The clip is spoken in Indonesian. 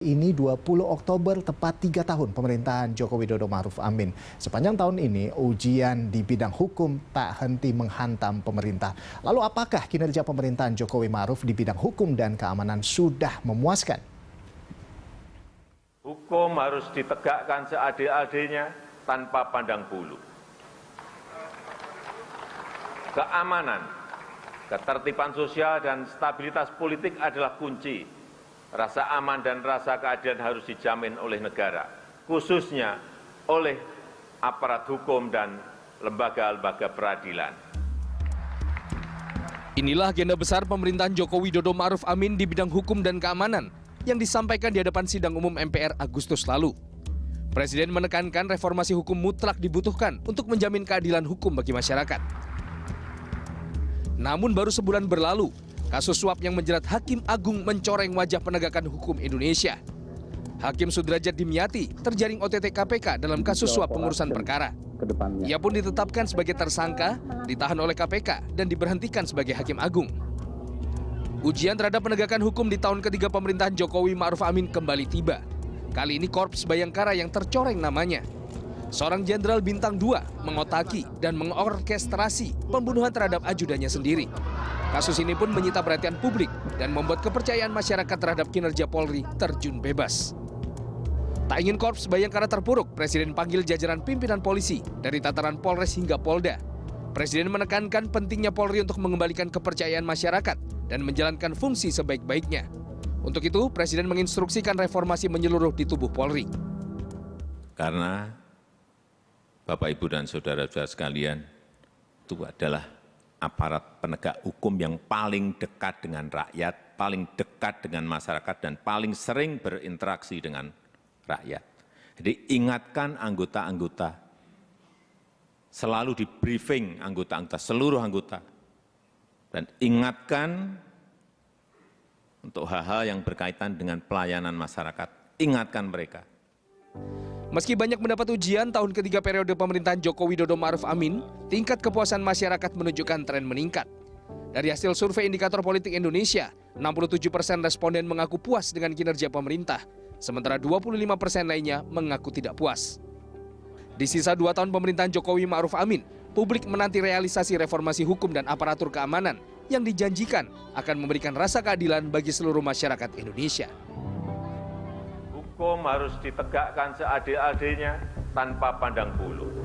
Ini 20 Oktober tepat 3 tahun pemerintahan Joko Widodo Ma'ruf Amin. Sepanjang tahun ini ujian di bidang hukum tak henti menghantam pemerintah. Lalu apakah kinerja pemerintahan Jokowi Ma'ruf di bidang hukum dan keamanan sudah memuaskan? Hukum harus ditegakkan seadil-adilnya tanpa pandang bulu. Keamanan, ketertiban sosial dan stabilitas politik adalah kunci. Rasa aman dan rasa keadilan harus dijamin oleh negara, khususnya oleh aparat hukum dan lembaga-lembaga peradilan. Inilah agenda besar pemerintahan Joko Widodo Ma'ruf Amin di bidang hukum dan keamanan yang disampaikan di hadapan sidang umum MPR Agustus lalu. Presiden menekankan reformasi hukum mutlak dibutuhkan untuk menjamin keadilan hukum bagi masyarakat. Namun baru sebulan berlalu, kasus suap yang menjerat Hakim Agung mencoreng wajah penegakan hukum Indonesia. Hakim Sudrajat Dimyati terjaring OTT KPK dalam kasus suap pengurusan perkara. Ia pun ditetapkan sebagai tersangka, ditahan oleh KPK, dan diberhentikan sebagai Hakim Agung. Ujian terhadap penegakan hukum di tahun ketiga pemerintahan Jokowi Ma'ruf Amin kembali tiba. Kali ini Korps Bayangkara yang tercoreng namanya. Seorang jenderal bintang 2 mengotaki dan mengorkestrasi pembunuhan terhadap ajudannya sendiri. Kasus ini pun menyita perhatian publik dan membuat kepercayaan masyarakat terhadap kinerja Polri terjun bebas. Tak ingin Korps Bayangkara terpuruk, Presiden panggil jajaran pimpinan polisi dari tataran Polres hingga Polda. Presiden menekankan pentingnya Polri untuk mengembalikan kepercayaan masyarakat dan menjalankan fungsi sebaik-baiknya. Untuk itu, Presiden menginstruksikan reformasi menyeluruh di tubuh Polri. Karena Bapak, Ibu, dan saudara-saudara sekalian, itu adalah aparat penegak hukum yang paling dekat dengan rakyat, paling dekat dengan masyarakat, dan paling sering berinteraksi dengan rakyat. Jadi ingatkan anggota-anggota, selalu di briefing anggota-anggota, seluruh anggota, dan ingatkan untuk hal-hal yang berkaitan dengan pelayanan masyarakat, ingatkan mereka. Meski banyak mendapat ujian tahun ketiga periode pemerintahan Joko Widodo Ma'ruf Amin, tingkat kepuasan masyarakat menunjukkan tren meningkat. Dari hasil survei Indikator Politik Indonesia, 67% responden mengaku puas dengan kinerja pemerintah, sementara 25% lainnya mengaku tidak puas. Di sisa 2 tahun pemerintahan Jokowi Ma'ruf Amin, publik menanti realisasi reformasi hukum dan aparatur keamanan yang dijanjikan akan memberikan rasa keadilan bagi seluruh masyarakat Indonesia. Hukum harus ditegakkan seadil-adilnya tanpa pandang bulu.